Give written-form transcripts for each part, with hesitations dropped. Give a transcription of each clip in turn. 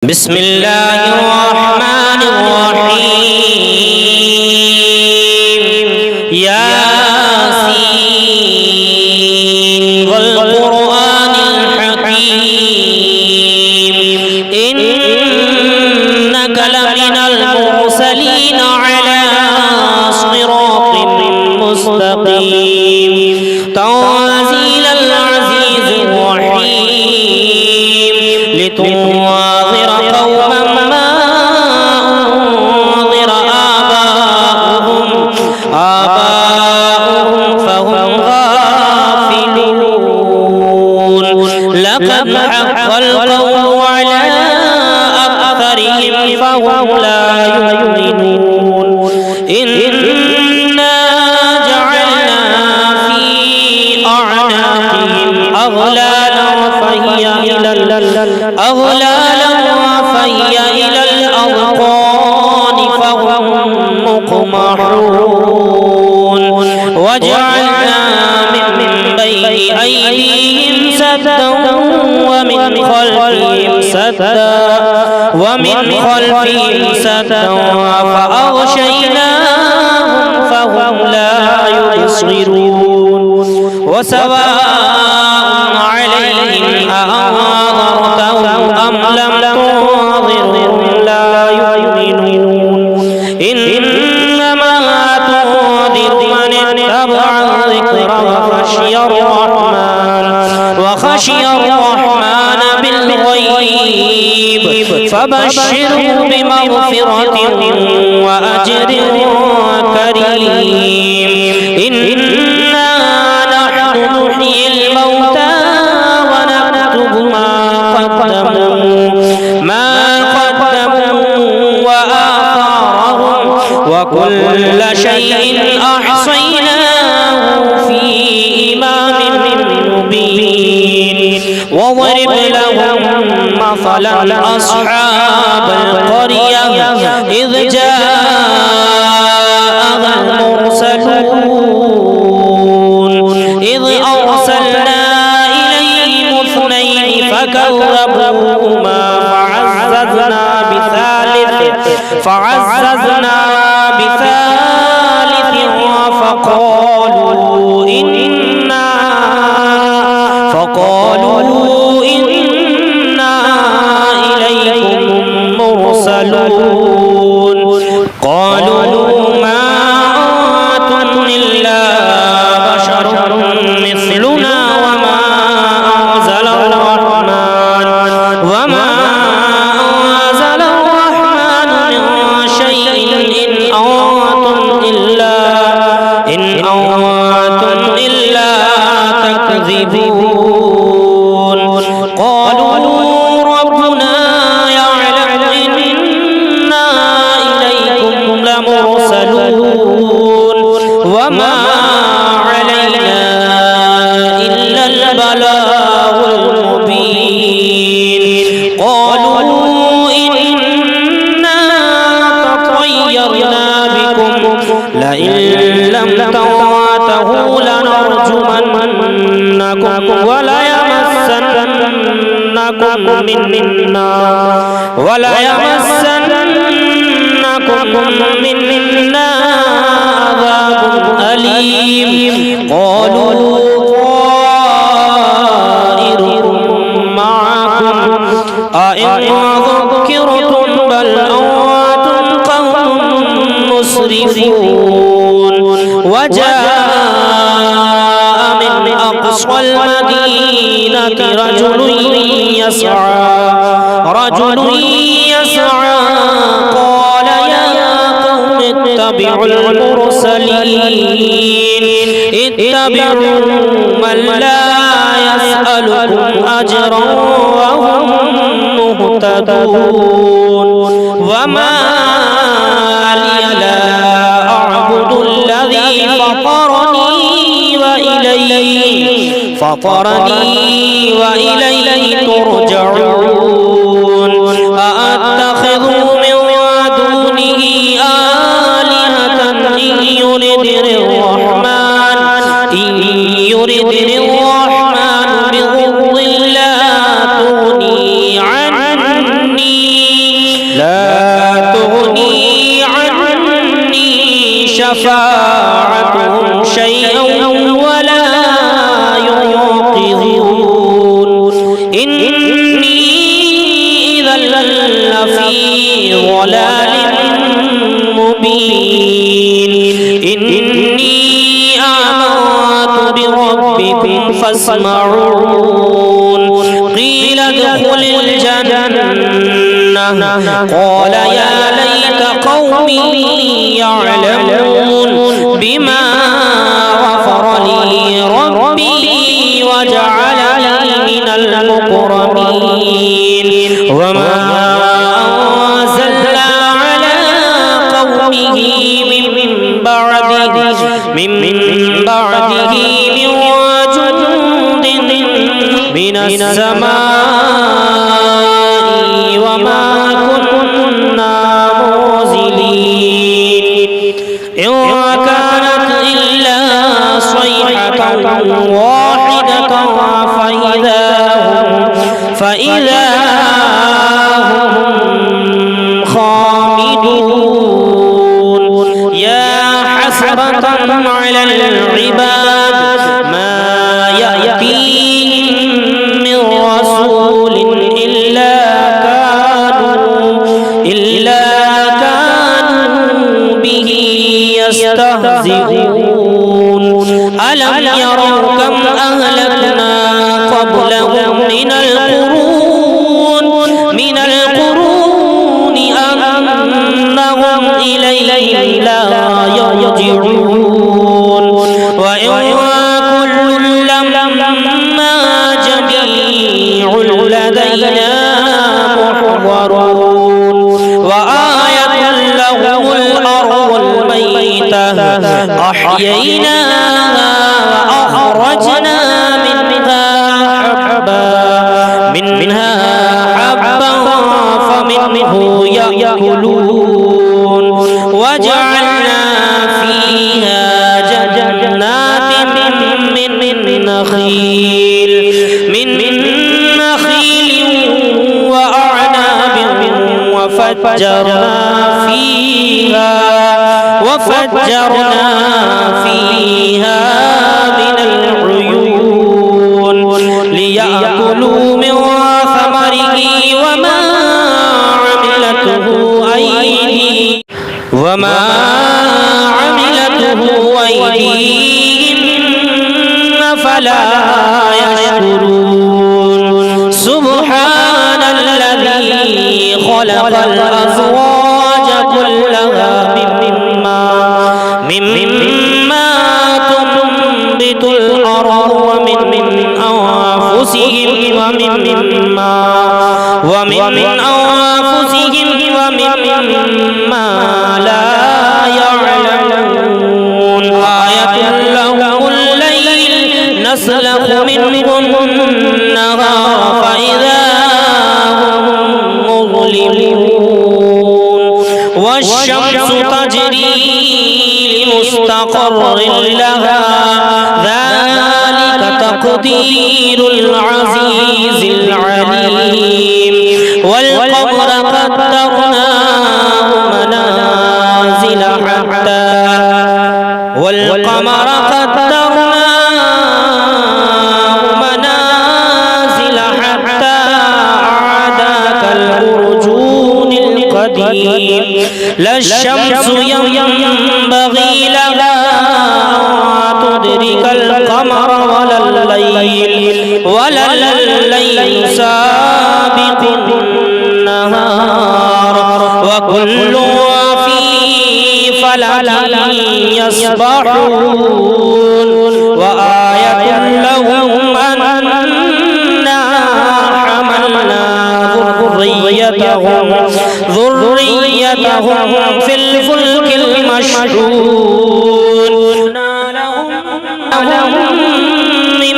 بسم الله الرحمن الرحيم ياسين والقرآن الحكيم إنك لمن المرسلين على صراط مستقيم تنزيل العزيز الرحيم لتنذر قوما ما أنذر آباؤهم فهم غافلون لقد حق القول على أكثرهم فهم لا يؤمنون إنا جعلنا في أعناقهم أغلالا فهي إلى الأذقان فهم مقمحون وجعلنا من بين أيديهم سدا ومن خلفهم سدا فأغشيناهم فهم لا يبصرون وسواء عليهم أأنذرتهم أم لم تنذرهم لا يؤمنون إنما تنذر من اتبع الذكر وخشي الرحمن بالغيب فبشره بمغفرة وأجر كريم إنا نحن نحيي الموتى ونكتب ما قدموا وآثارهم وكل شيء أحصيناه في إمام مبين واضرب لهم مثلا أصحاب القرية إذ جاءها المرسلون إذ أرسلنا إليهم اثنين فكذبوهما فعززنا بثالث فقالوا إنا إليكم مرسلون قالوا ما أنتم إلا بشر مثلنا وما أنزل الرحمن من شيء إن أنتم إلا تكذبون قالوا ربنا يعلم إنا إليكم لمرسلون وما علينا إلا البلاغ المبين قالوا إنا تطيرنا بكم لئن لم تنتهوا لنرجمنكم وليمسنكم منا عذاب أليم قالوا طائركم معكم أئن ذكرتم بل أنتم قوم مسرفون وجاء من أقصى المدينة رجل يسعى قال يا قوم اتبعوا من لا يسألكم أجرا وهم مهتدون وما لي لا أعبد الذي فطرني وإليه ترجعون أأتخذ من دونه آلهة إن يردني الرحمن بضر لا تغني عني لا تغني عني شفاعتهم شيئا ولا ينقذون إني إذا لفي ضلال مبين إني آمنت بربكم فاسمعون قيل ادخل الجنة قال يا ليت قومي يعلمون بما غفر لي ربي وجعلني من المكرمين وما أنزلنا على قومه من بعده من جند من السماء وما كنا منزلين إن كانت إلا صيحة واحدة فإذا هم خامدون يا حسرة على العباد ما يأتيهم من رسول إلا كانوا به يستهزئون ألم يروا كم أهلكنا قبلهم من القرون أنهم إلينا لا يرجعون وإن كل لما جميع لدينا محضرون وآية لهم الأرض الميتة أحييناها وأخرجنا منها حبا فمنه يأكلون وجعلنا فيها جنات من نخيل وأعناب وفجرنا فيها من العيون ليأكلوا من ثمره وما عملته أيديهم فلا يشكرون سبحان الذي خلق الأزواج كلها مما تنبت الأرض ومن أنفسهم ومما لا يعلمون آية لهم الليل نسلخ منه النهار فإذا هم مظلمون والشمس تجري لمستقر لها ذلك تقدير العزيز العليم والقمر قدرناه منازل حتى عاد كالأرجون القديم لا الشمس ينبغي لها تدرك القمر ولا الليل سابق النهار وكل في فلك يسبحون وآية لهم أنا حملنا ذريتهم في الفلك المشحون لهم من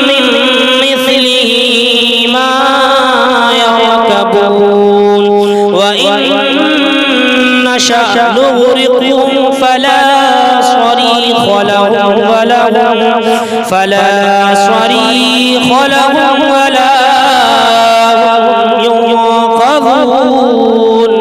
مثله ما يركبون وإن نشأ نغرقهم فلا صريخ لهم ولا هم ينقذون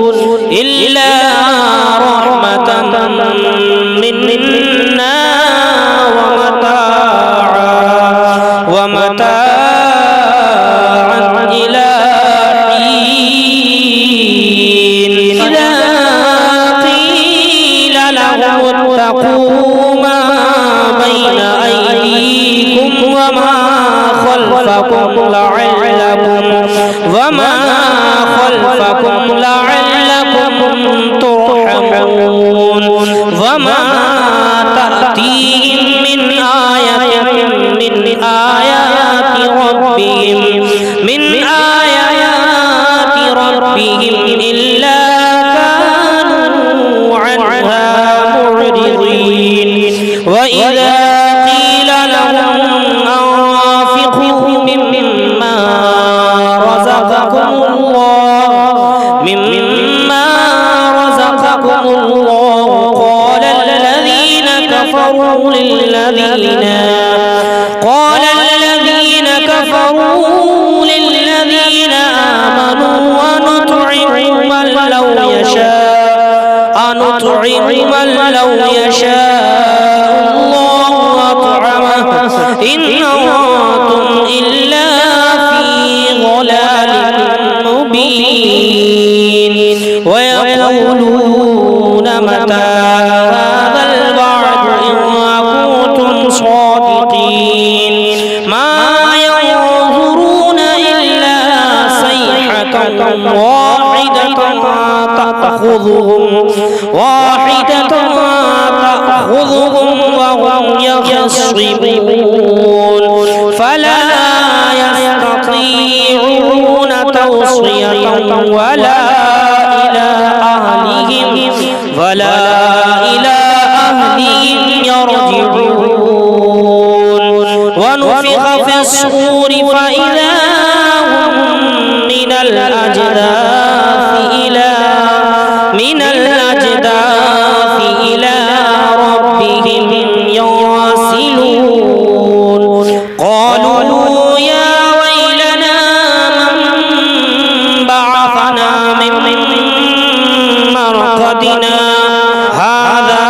أمامكم لعلكم وما خلفكم لعلكم ترحمون وما تأتيهم من آية من آيات ربهم إلا كانوا عنها معرضين وإذا قيل لهم أنفقوا مما رزقكم الله قال الذين كفروا للذين آمنوا أنطعم من لو يشاء الله أطعمه إن أنتم إلا في ضلال مبين ويقولون متى هذا الوعد إن كنتم صادقين ما ينظرون إلا صيحة واحدة تأخذهم وهم يخصمون فلا يستطيعون توصية ولا إلى أهلهم يرجعون ونفخ في الصور فإذا هم من الأجداث إلى ربهم ينسلون قالوا يا ويلنا من بعثنا من مرقدنا هذا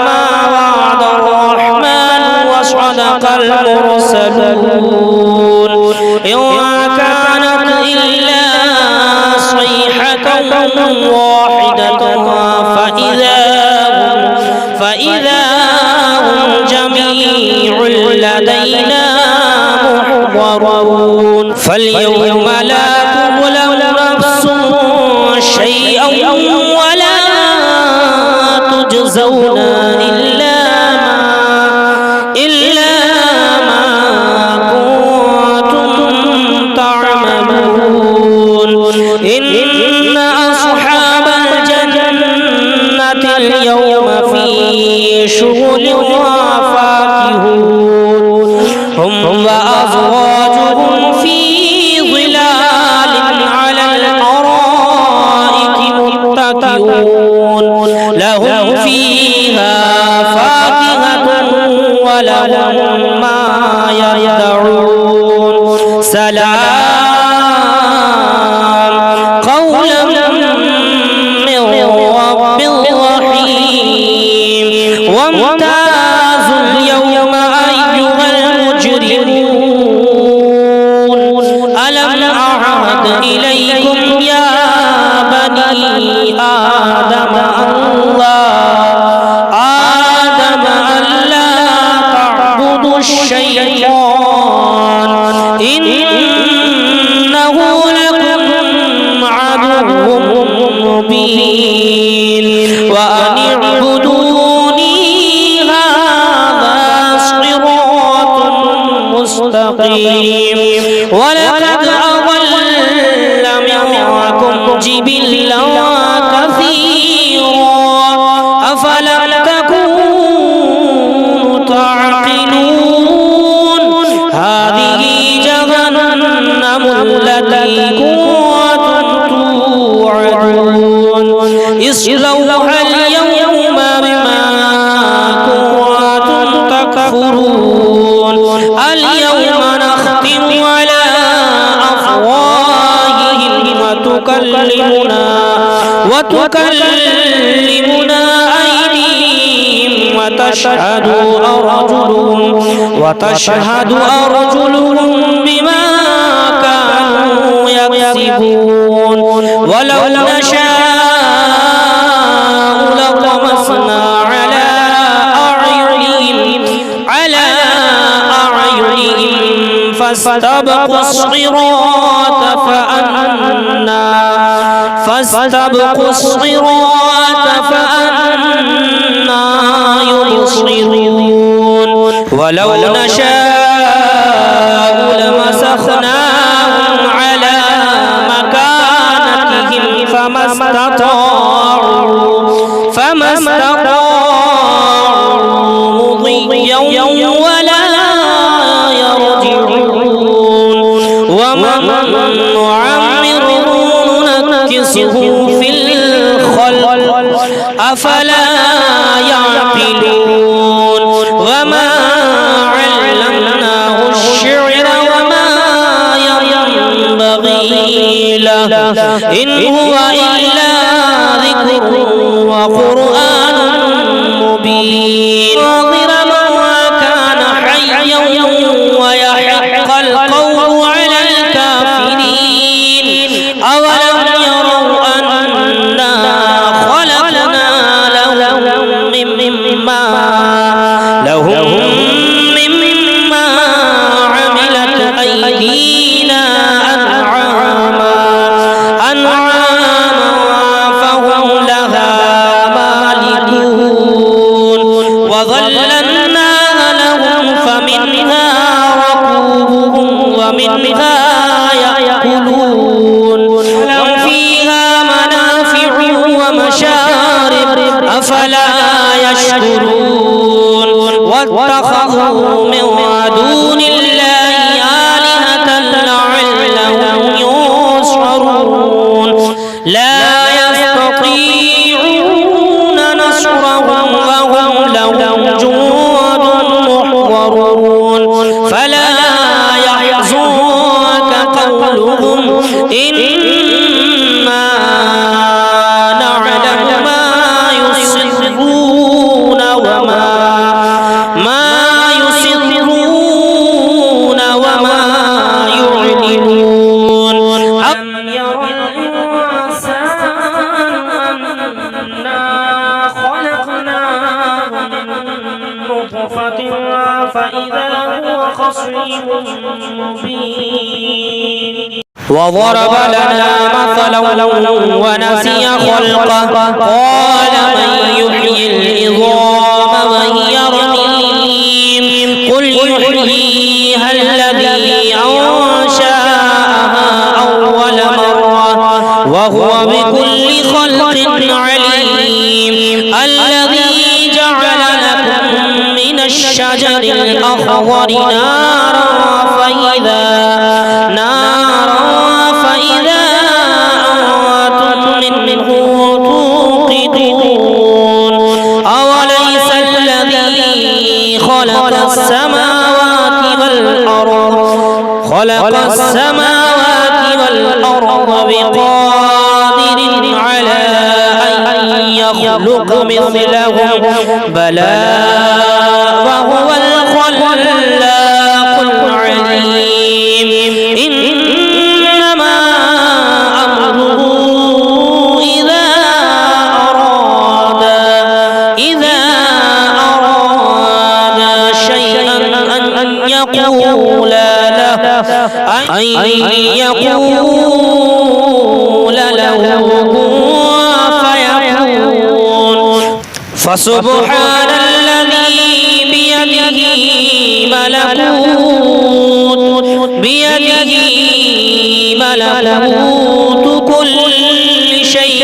ما وعد الرحمن وصدق المرسلون إن كانت إلا صيحة واحدة فإذا هم جميع لدينا محضرون فاليوم لا تظلم نفس شيئا ولا تجزون إلا ما كنتم تعملون إن أصحاب الجنة اليوم في شغل فاكهون هم وأزواجهم في ظلال على الأرائك متكئون لهم فيها فاكهة ولهم ما يدعون سلام قولا من رب رحيم وامتازوا اليوم أيها المجرمون ألم أعهد إليكم يا بني آدم ألا تعبدوا الشيطان إنه لكم عدو مبين وأن اعبدوني هذا صراط مستقيم ولقد أضل منكم جبلا كثيرا أفلم تكونوا تعقلون هذه جهنم التي كنتم توعدون اصلوها اليوم بما كنتم تكفرون اليوم نختم على أفواههم وتكلمنا أيديهم وتشهد أرجلهم بما كانوا يكسبون ولو نشاء لطمسنا على أعينهم فاستبقوا الصراط فأنا يبصرون ولو نشاء لمسخناهم على مكانتهم فما استطاعوا مضيا ولا يرجعون ومن نعمره ننكسه في الخلق أفلا يعقلون وما علمناه الشعر وما ينبغي له إن هو إلا ذكر وقرآن مبين وما كان حيا ويحق القول على الكافرين أولم يروا أنا خلقنا لهم مما عملت أيدينا أنعاما فهم لها مالكون وظللناها لهم فمنها ركوبهم ومنها يأكلون لهم فيها منافع ومشارب أفلا يشكرون واتخذوا من دون الله آلهة لعلهم ينصرون لا يستطيعون نصرهم وهم لهم جند محضرون فلا يحزنك قولهم إنا نعلم ما يسرون وما يعلنون أم يرى الإنسان أنا خلقناه من نطفة فإذا هو خصيم مبين وضرب لنا مثلا ونسي خلقه قال من يحيي العظام وهي رميم قل يحييها الذي أنشأها أول مرة وهو بكل خلق عليم الذي جعل لكم من الشجر الأخضر نارا فإذا أنتم منه توقدون أوليس الذي خلق السماوات والأرض بقادر على أن يخلق مثلهم بلى وهو الخلاق العليم إنما أمره إذا أراد شيئا أن يقول له فيكون فسبحان الذي بيده ملكوت كل شيء